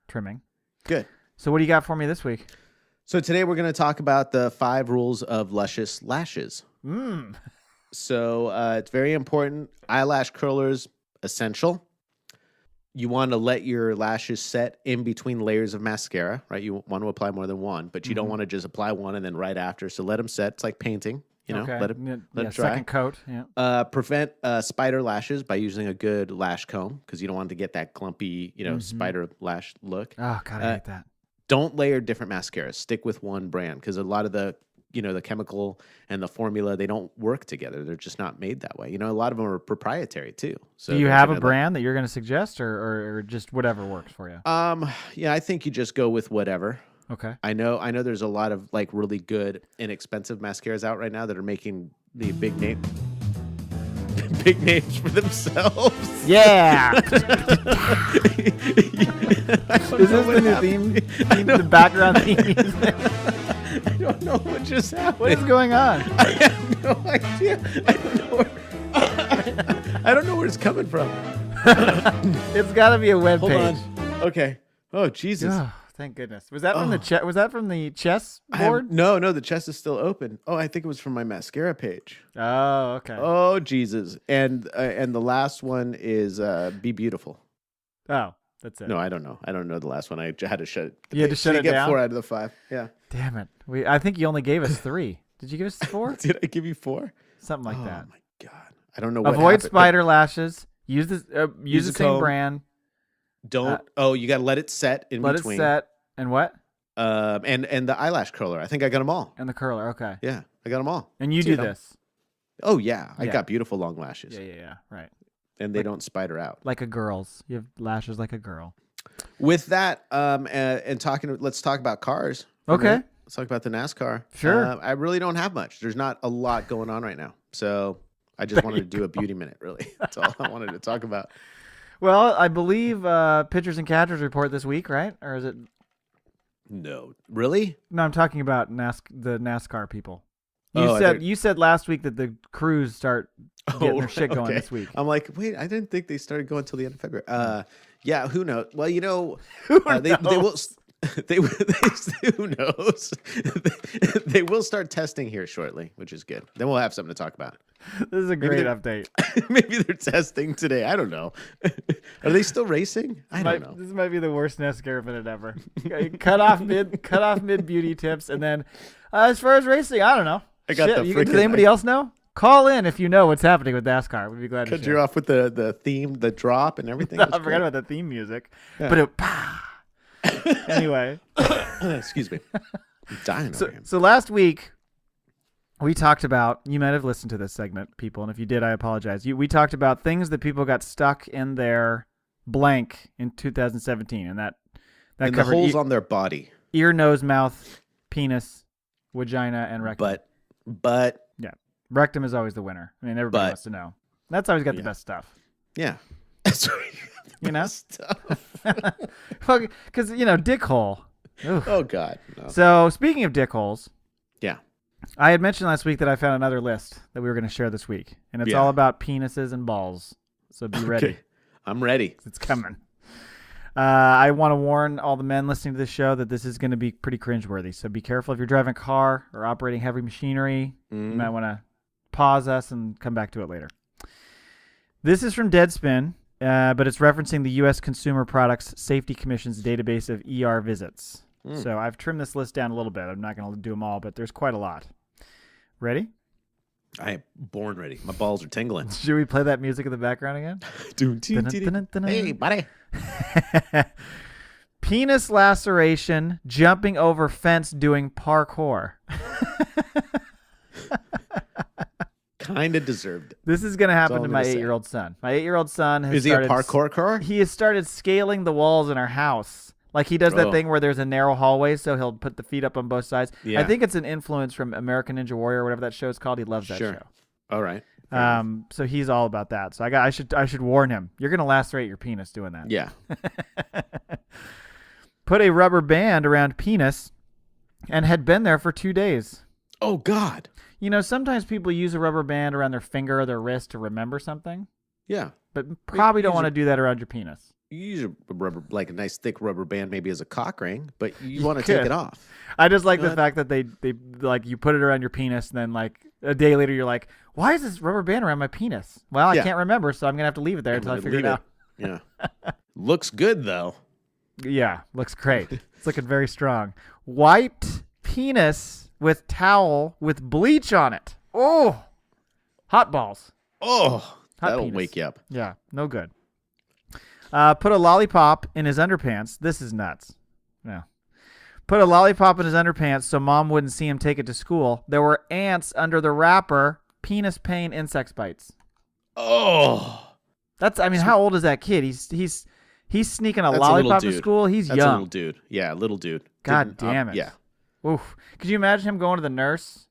trimming. Good. So what do you got for me this week? So today we're going to talk about the 5 rules of luscious lashes. So it's very important. Eyelash curlers, essential. You want to let your lashes set in between layers of mascara, right? You want to apply more than one, but you don't want to just apply one and then right after. So let them set. It's like painting, you know, let it dry. Second coat, yeah. Prevent spider lashes by using a good lash comb because you don't want to get that clumpy, spider lash look. Oh, God, I hate that. Don't layer different mascaras. Stick with one brand because a lot of the the chemical and the formula, they don't work together. They're just not made that way. A lot of them are proprietary too. So do you have a brand that you're going to suggest or just whatever works for you? Yeah, I think you just go with whatever. Okay. I know there's a lot of like really good inexpensive mascaras out right now that are making the big names for themselves. Yeah. Is this the new theme? The background theme music? I don't know what just happened. What is going on? I have no idea. I don't know where it's coming from. It's got to be a web Hold page. on. Okay. Oh, Jesus. Oh, thank goodness. Was that from the Was that from the chess board? No, the chest is still open. Oh, I think it was from my mascara page. Oh, okay. Oh, Jesus. And the last one is Be Beautiful. Oh, that's it. No, I don't know. I don't know the last one. I had to shut it. You had to shut it down? down? 4 out of the 5. Yeah. Damn it. I think you only gave us 3. Did you give us 4? Did I give you 4? Something like that. Oh, my God. I don't know what Avoid happened, spider lashes. Use the a same comb. brand. Don't. You got to let it set in Let between. it set. And what? And the eyelash curler. I think I got them all. And the curler. Okay. Yeah, I got them all. And you do this. Oh, yeah. I Yeah. got beautiful long lashes. Yeah. Right. And they don't spider out. Like a girl's. You have lashes like a girl. With that, let's talk about cars. Okay. Let's talk about the NASCAR. Sure. I really don't have much. There's not a lot going on right now. So I just wanted to do a beauty minute, really. That's all I wanted to talk about. Well, I believe pitchers and catchers report this week, right? Or is it? No. Really? No, I'm talking about the NASCAR people. Oh, You said last week that the crews start getting their shit going this week. I'm like, wait, I didn't think they started going until the end of February. Yeah, who knows? Well, Who they will. Who knows? They will start testing here shortly, which is good. Then we'll have something to talk about. This is a great update. Maybe they're testing today. I don't know. Are they still racing? I don't know. This might be the worst NASCAR minute ever. cut off mid beauty tips, and then as far as racing, I don't know. I got Does anybody else know? Call in if you know what's happening with NASCAR. We'd be glad to Cut share. you off with the theme, the drop, and everything. I forgot about the theme music. Yeah. But anyway. Excuse me. I'm dying over here. So last week, we talked about, you might have listened to this segment, people, and if you did, I apologize. We talked about things that people got stuck in their blank in 2017, and that And the covered holes on their body. ear, nose, mouth, penis, vagina, and rectum. But yeah, rectum is always the winner. I mean, everybody wants to know. That's always got the best stuff. yeah. That's right. You know? Stuff. Because, dick hole. Oof. Oh, God. No. So, speaking of dick holes. Yeah. I had mentioned last week that I found another list that we were going to share this week. And it's all about penises and balls. So be ready. Okay. I'm ready. It's coming. I want to warn all the men listening to this show that this is going to be pretty cringeworthy. So be careful if you're driving a car or operating heavy machinery. You might want to pause us and come back to it later. This is from Deadspin, but it's referencing the U.S. Consumer Products Safety Commission's database of ER visits. So I've trimmed this list down a little bit. I'm not going to do them all, but there's quite a lot. Ready? I am born ready. My balls are tingling. Should we play that music in the background again? Hey, buddy. Penis laceration, jumping over fence, doing parkour. Kind of deserved it. This is going to happen all to I'm my gonna say. 8-year-old son. My 8-year-old son has Is he a parkour car? He has started scaling the walls in our house. Like he does that thing where there's a narrow hallway, so he'll put the feet up on both sides. Yeah. I think it's an influence from American Ninja Warrior, or whatever that show is called. He loves that show. All right. So he's all about that. So I should warn him. You're gonna lacerate your penis doing that. Yeah. Put a rubber band around penis, and had been there for 2 days. Oh God. You know, sometimes people use a rubber band around their finger or their wrist to remember something, Yeah. but probably don't want to do that around your penis. You use a rubber, like a nice thick rubber band, maybe as a cock ring, but you You want to could. take it off. I just like the Good. fact that they like you put it around your penis, and then like a day later you're like, why is this rubber band around my penis? Well, I Yeah. can't remember, so I'm gonna have to leave it there until I figure it out. Yeah. Looks good though. Yeah, looks great. It's looking very strong. Wiped penis with towel with bleach on it. Oh, hot balls. Oh, Hot that'll penis. wake you up. Yeah, no good. Put a lollipop in his underpants. This is nuts. No. Put a lollipop in his underpants so mom wouldn't see him take it to school. There were ants under the wrapper. Penis pain, insect bites. Oh, I mean, how old is that kid? He's sneaking a That's a little lollipop to dude. school. He's that's a young. little dude. Yeah, little dude. God damn it. Yeah. Oof. Could you imagine him going to the nurse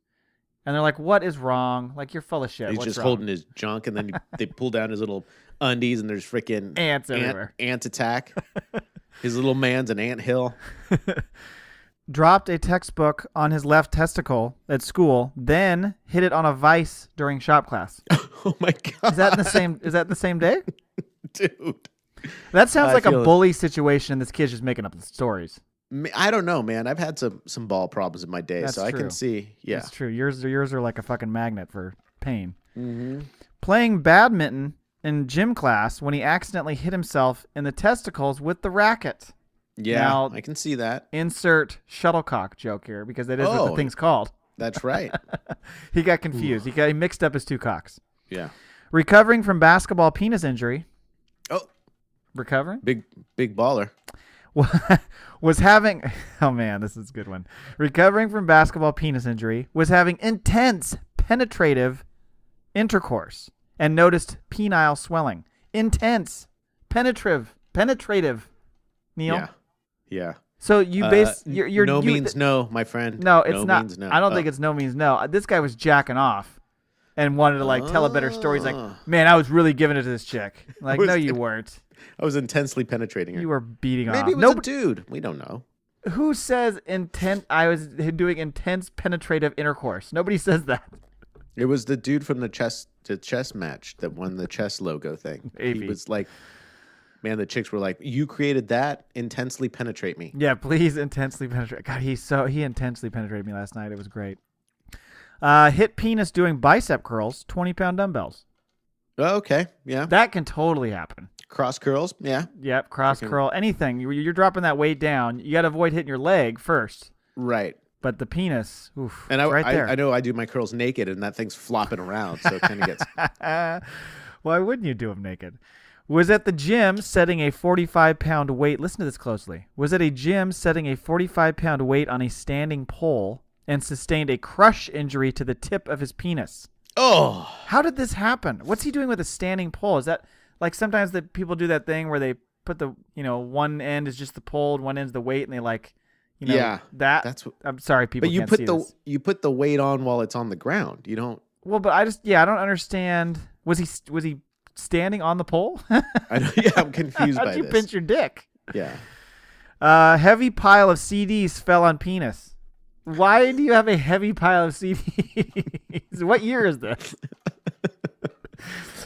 and they're like, what is wrong? Like, you're full of shit. He's What's just wrong? holding his junk, and then they pull down his little undies, and there's freaking Ants everywhere. ant attack. His little man's an ant hill. Dropped a textbook on his left testicle at school, then hit it on a vise during shop class. Oh my God. Is that in the same day? Dude? That sounds I like a feel it. bully situation. This kid's just making up the stories. I don't know, man. I've had some ball problems in my day, That's so I true. can see. Yeah. That's true. Yours are like a fucking magnet for pain. Mm-hmm. Playing badminton in gym class when he accidentally hit himself in the testicles with the racket. Yeah, Now- I can see that. Insert shuttlecock joke here because that is what the Oh. thing's called. That's right. He got confused. He mixed up his two cocks. Yeah. Recovering from basketball penis injury. Oh, Recovering? big baller. Was having oh man, this is a good one. Recovering from basketball penis injury, was having intense penetrative intercourse and noticed penile swelling. Intense penetrative. Neil. Yeah. Yeah. So you you're no you, means no, my friend. no, it's not. Means no. I don't think it's no means no. This guy was jacking off and wanted to like tell a better story. He's like, Oh. man, I was really giving it to this chick. Like, was no, you gonna- weren't. I was intensely penetrating her. You were beating off. Maybe it was Nobody, a dude. We don't know. who says intent? I was doing intense penetrative intercourse. Nobody says that. It was the dude from the chess match that won the chess logo thing. Maybe. He was like, man, the chicks were like, you created that? Intensely penetrate me. Yeah, please intensely penetrate. God, he intensely penetrated me last night. It was great. Hit penis doing bicep curls, 20-pound dumbbells. Oh, okay. Yeah. That can totally happen. Cross curls. Yeah. Yep, cross curl, anything. You're dropping that weight down. You got to avoid hitting your leg first. Right. But the penis, oof, And it's right there. I know I do my curls naked, and that thing's flopping around, so it kind of gets. Why wouldn't you do them naked? Was at the gym setting a 45-pound weight. Listen to this closely. Was at a gym setting a 45-pound weight on a standing pole and sustained a crush injury to the tip of his penis. Oh, How did this happen? What's he doing with a standing pole? Is that like sometimes that people do that thing where they put the, one end is just the pole and one end's the weight and they like, Yeah, that's what, I'm sorry, people but you can't put see the this. you put the weight on while it's on the ground. You don't. Well, but I don't understand. Was he standing on the pole? Yeah, I'm confused by How'd you this. pinch your dick? Yeah. Heavy pile of CDs fell on penis. Why do you have a heavy pile of CDs? What year is this?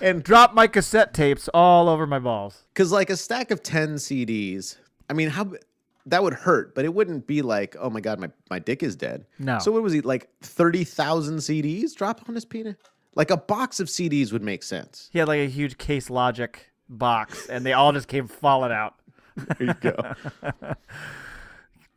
And drop my cassette tapes all over my balls. Because like a stack of 10 CDs, I mean, that would hurt, but it wouldn't be like, oh my God, my dick is dead. No. So what was he, like 30,000 CDs drop on his penis? Like a box of CDs would make sense. He had like a huge Case Logic box, and they all just came falling out. There you go.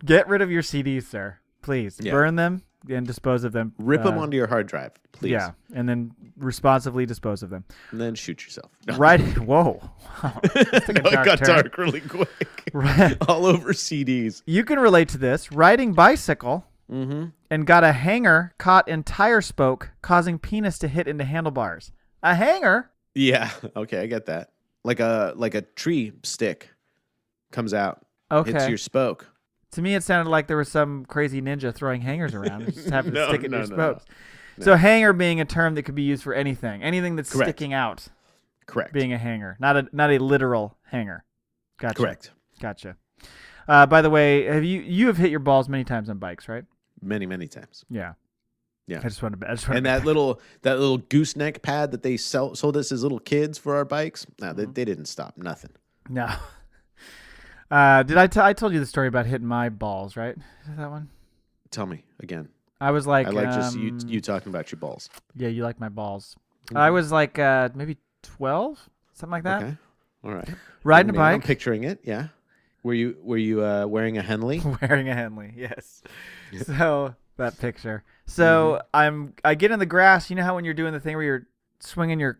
Get rid of your CDs, sir. Please. Yeah. Burn them and dispose of them. Rip them onto your hard drive, please. Yeah, and then responsibly dispose of them. And then shoot yourself. No. Right. Whoa. Wow. That's like a No, it got turn. dark really quick. Right. All over CDs. You can relate to this. Riding bicycle and got a hanger caught in tire spoke, causing penis to hit into handlebars. A hanger? Yeah. Okay, I get that. Like a tree stick comes out. Okay. Hits your spoke. To me, it sounded like there was some crazy ninja throwing hangers around and just having to No, stick it in no, your no, spokes. So hanger being a term that could be used for anything that's Correct. sticking out. Correct. Being a hanger, not a literal hanger. Gotcha. Correct. Gotcha. By the way, you have hit your balls many times on bikes, right? Many times. Yeah. Yeah. I just wanted to. And that little gooseneck pad that they sold us as little kids for our bikes. No, they didn't stop. Nothing. No. I told you the story about hitting my balls, right? Is that one? Tell me again. I was like, I like just you talking about your balls. Yeah, you like my balls. Mm-hmm. I was like maybe 12, something like that. Okay. All right. Riding a Man, I'm bike. picturing it. Yeah. Were you wearing a Henley? Wearing a Henley, yes. So that picture. So I get in the grass. You know how when you're doing the thing where you're swinging your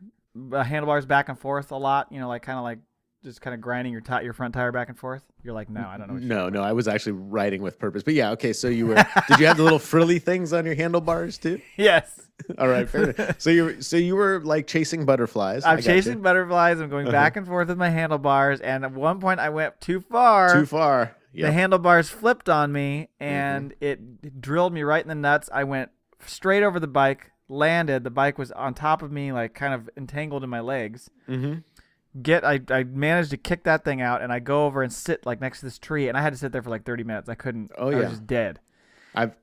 handlebars back and forth a lot. You know, like kind of just kind of grinding your front tire back and forth. You're like, no, I don't know. What you're No, I was actually riding with purpose. But yeah, okay. So you were. Did you have the little frilly things on your handlebars too? Yes. All right, fair enough. So you were like chasing butterflies. I'm chasing butterflies. I'm going back and forth with my handlebars, and at one point I went too far. Too far. The Yep. handlebars flipped on me, and it drilled me right in the nuts. I went straight over the bike, landed. The bike was on top of me, like kind of entangled in my legs. Mm-hmm. I managed to kick that thing out, and I go over and sit like next to this tree, and I had to sit there for like 30 minutes. I couldn't. Oh, I yeah. was just dead. I've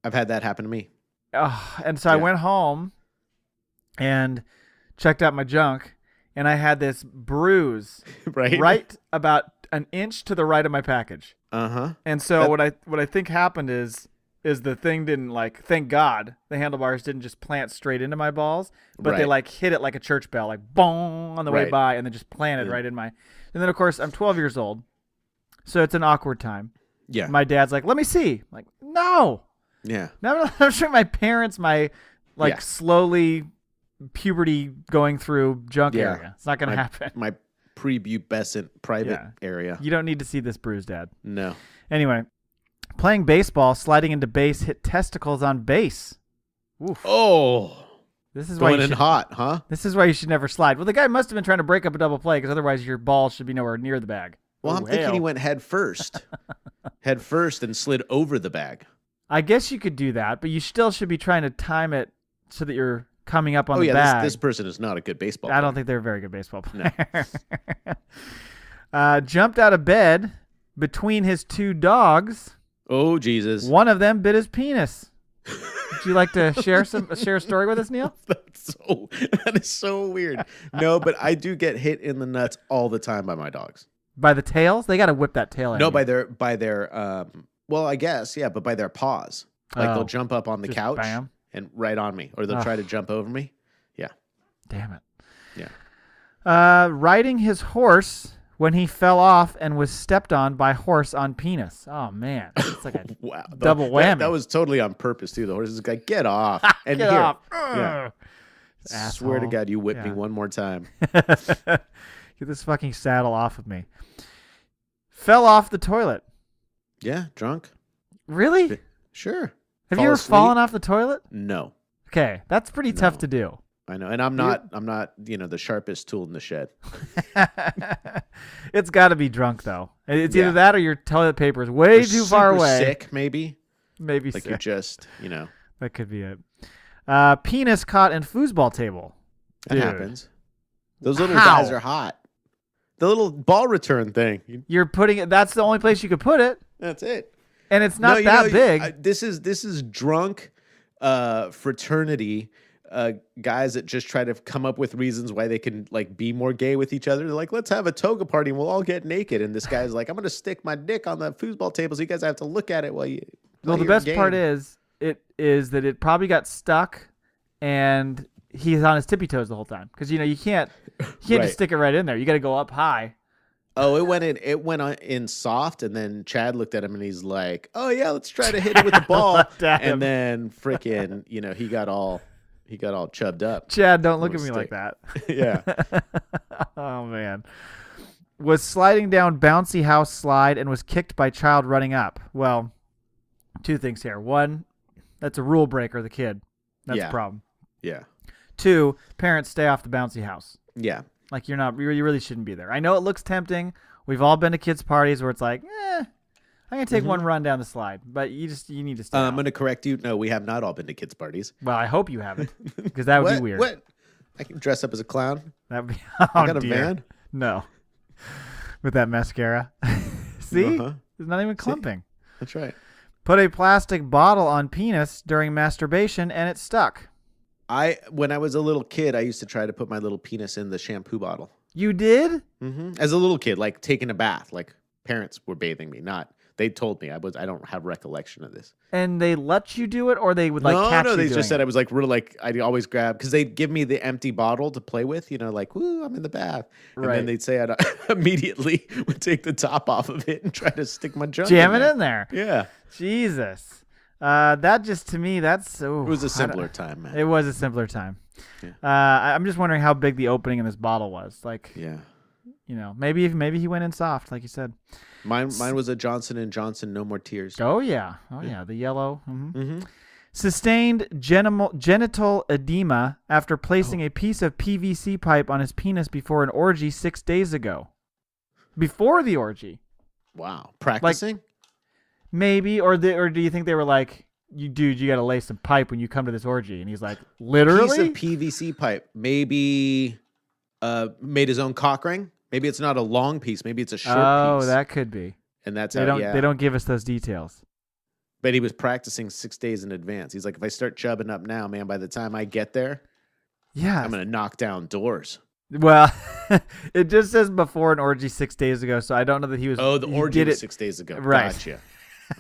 had that happen to me. And so I went home and checked out my junk, and I had this bruise right about an inch to the right of my package. Uh-huh. And so what I think happened is the thing didn't thank God the handlebars didn't just plant straight into my balls, but they hit it like a church bell, like boom on the way by, and then just planted right in my. And then of course I'm 12 years old, so it's an awkward time. Yeah. My dad's like, "Let me see." I'm like, no. Yeah. Now I'm showing my parents my slowly puberty going through junk area. It's not gonna happen. My prepubescent private area. You don't need to see this bruise, Dad. No. Anyway, playing baseball, sliding into base, hit testicles on base. Oof. Oh. This is why going in hot, huh? This is why you should never slide. Well, the guy must have been trying to break up a double play because otherwise your ball should be nowhere near the bag. Well, I'm thinking he went head first. Head first and slid over the bag. I guess you could do that, but you still should be trying to time it so that you're coming up on the bag. This person is not a good baseball player. I don't think they're a very good baseball player. No. Jumped out of bed between his two dogs. Oh, Jesus. One of them bit his penis. Would you like to share a story with us, Neil? That is so weird. No, but I do get hit in the nuts all the time by my dogs. By the tails? They got to whip that tail out. No, by their well, I guess, yeah, but by their paws. Like they'll jump up on the couch and right on me, or they'll try to jump over me. Yeah. Damn it. Yeah. Riding his horse when he fell off and was stepped on by horse on penis. Oh, man. It's like a double whammy. That was totally on purpose, too. The horse is like, get off. And get off. Yeah. Swear to God, you whip me one more time. Get this fucking saddle off of me. Fell off the toilet. Yeah, drunk. Really? Sure. Have you ever fallen off the toilet? No. Okay, that's pretty tough to do. I know, and I'm not, the sharpest tool in the shed. It's got to be drunk though. It's either that or your toilet paper is way too far away. Sick, maybe. Maybe like sick. you're just, That could be it. Penis caught in foosball table. That happens. Those little guys are hot. The little ball return thing. You're putting it. That's the only place you could put it. That's it. And it's not that big. This is drunk fraternity guys that just try to come up with reasons why they can be more gay with each other. They're like, let's have a toga party and we'll all get naked. And this guy's like, I'm going to stick my dick on the foosball table so you guys have to look at it while you. Well, the best part is that it probably got stuck, and he's on his tippy toes the whole time because you can't just stick it right in there. You got to go up high. Oh, it went in soft, and then Chad looked at him and he's like, "Oh yeah, let's try to hit it with the ball." And then freaking, he got all chubbed up. Chad, don't look at me like that. Yeah. Oh man. Was sliding down bouncy house slide and was kicked by child running up. Well, two things here. One, that's a rule breaker, the kid. That's a problem. Yeah. Two, parents stay off the bouncy house. Yeah. Like you really shouldn't be there. I know it looks tempting. We've all been to kids' parties where it's like, I'm gonna take one run down the slide, but you need to stay. I'm going to correct you. No, we have not all been to kids' parties. Well, I hope you haven't, because that would be weird. What? I can dress up as a clown. That'd be. I got a van. No, with that mascara. See, Uh-huh. it's not even clumping. That's right. Put a plastic bottle on penis during masturbation, and it stuck. When I was a little kid, I used to try to put my little penis in the shampoo bottle. You did? Mm-hmm. As a little kid, like taking a bath, like parents were bathing me. They told me. I don't have recollection of this. And they let you do it, or they would catch you they doing just said it? I was like, really, I'd always grab, because they'd give me the empty bottle to play with, like, woo, I'm in the bath. And Right. then they'd say I'd immediately would take the top off of it and try to stick my junk Jam in it there. in there. Yeah. Jesus. That just, to me, that's... Ooh, It was a simpler time, man. It was a simpler time. Yeah. I'm just wondering how big the opening in this bottle was. Yeah. Maybe he went in soft, like you said. Mine was a Johnson & Johnson No More Tears. Oh, yeah. The yellow. Mm-hmm. Mm-hmm. Sustained genital edema after placing a piece of PVC pipe on his penis before an orgy 6 days ago. Before the orgy. Wow. Practicing? Maybe, or do you think they were like, you got to lay some pipe when you come to this orgy? And he's like, literally? Piece of PVC pipe. Maybe made his own cock ring. Maybe it's not a long piece. Maybe it's a short piece. Oh, that could be. And that's They don't give us those details. But he was practicing 6 days in advance. He's like, if I start chubbing up now, man, by the time I get there, Yeah. I'm going to knock down doors. Well, it just says before an orgy 6 days ago, so I don't know that he was. Oh, the he orgy did was it 6 days ago. Right. Gotcha.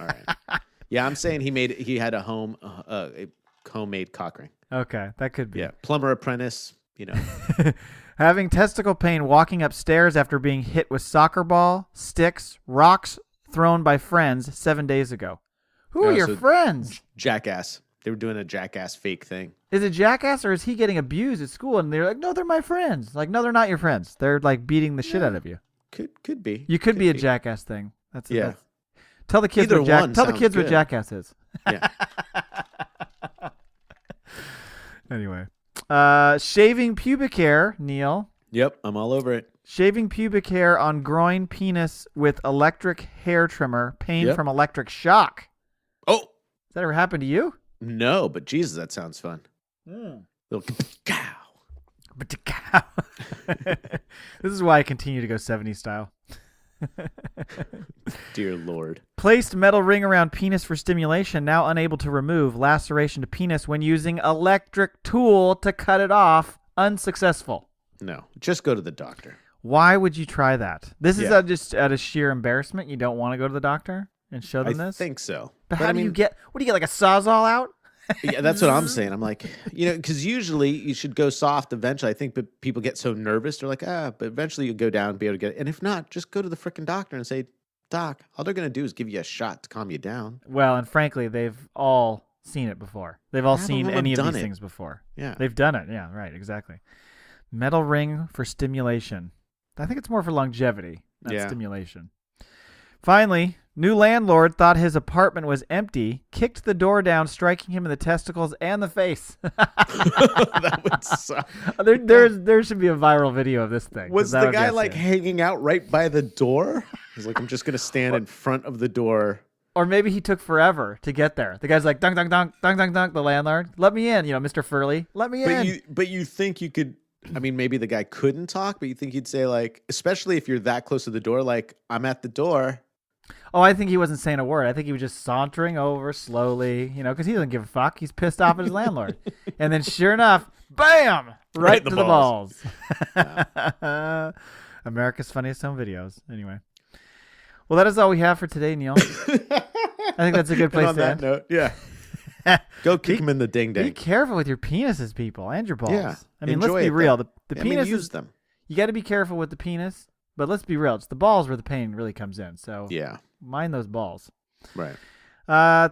All right. Yeah, I'm saying he had a homemade cock ring. Okay, that could be. Yeah, plumber apprentice. Having testicle pain walking upstairs after being hit with soccer ball, sticks, rocks thrown by friends 7 days ago. Who are Oh, your so- friends? Jackass. They were doing a jackass fake thing. Is it jackass, or is he getting abused at school? And they're like, no, they're my friends. Like, no, they're not your friends. They're like beating the shit out of you. Could be. You could be a jackass thing. Yeah. Tell the kids Either what one tell the sounds kids what good. jackass is. Yeah. Anyway, shaving pubic hair, Neil. Yep, I'm all over it. Shaving pubic hair on groin penis with electric hair trimmer. Pain Yep. from electric shock. Oh, Has that ever happened to you? no, but Jesus, that sounds fun. Little cow. This is why I continue to go 70s style. Dear Lord. Placed metal ring around penis for stimulation, now unable to remove. Laceration to penis when using electric tool to cut it off. Unsuccessful. No, just go to the doctor. Why would you try that? This is Yeah. just out of sheer embarrassment. You don't want to go to the doctor and show them I this? think so. But how do you get, what do you get, like a Sawzall out? Yeah, that's what I'm saying. I'm like, because usually you should go soft eventually. I think but people get so nervous. They're like, but eventually you'll go down and be able to get it. And if not, just go to the freaking doctor and say, Doc, all they're going to do is give you a shot to calm you down. Well, and frankly, they've all seen it before. They've all seen any of these things before. Yeah. They've done it. Yeah, right, exactly. Metal ring for stimulation. I think it's more for longevity, not stimulation. Finally, new landlord thought his apartment was empty, kicked the door down, striking him in the testicles and the face. That would suck. There should be a viral video of this thing. Was the guy like hanging out right by the door? He's like, I'm just going to stand in front of the door. Or maybe he took forever to get there. The guy's like, dunk, dunk, dunk, dunk, dunk, dunk, the landlord. Let me in, Mr. Furley. Let me in. But you think you could, maybe the guy couldn't talk, but you think he'd say like, especially if you're that close to the door, like, I'm at the door. Oh, I think he wasn't saying a word. I think he was just sauntering over slowly, because he doesn't give a fuck. He's pissed off at his landlord. And then sure enough, bam, right to the balls. America's Funniest Home Videos. Anyway. Well, that is all we have for today, Neil. I think that's a good place on to that end. note, yeah. Go kick him in the ding Be ding. careful with your penises, people, and your balls. Yeah. I mean, Enjoy let's be it, real. though. The penis use is, them. you got to be careful with the penis, but let's be real. It's the balls where the pain really comes in. So Yeah. mind those balls. Right.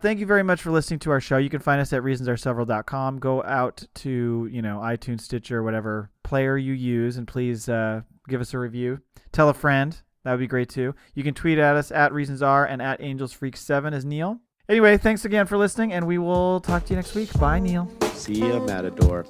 Thank you very much for listening to our show. You can find us at reasonsareseveral.com. Go out to, iTunes, Stitcher, whatever player you use, and please give us a review. Tell a friend. That would be great, too. You can tweet at us at ReasonsR and at AngelsFreak7 is Neil. Anyway, thanks again for listening, and we will talk to you next week. Bye, Neil. See ya, Matador.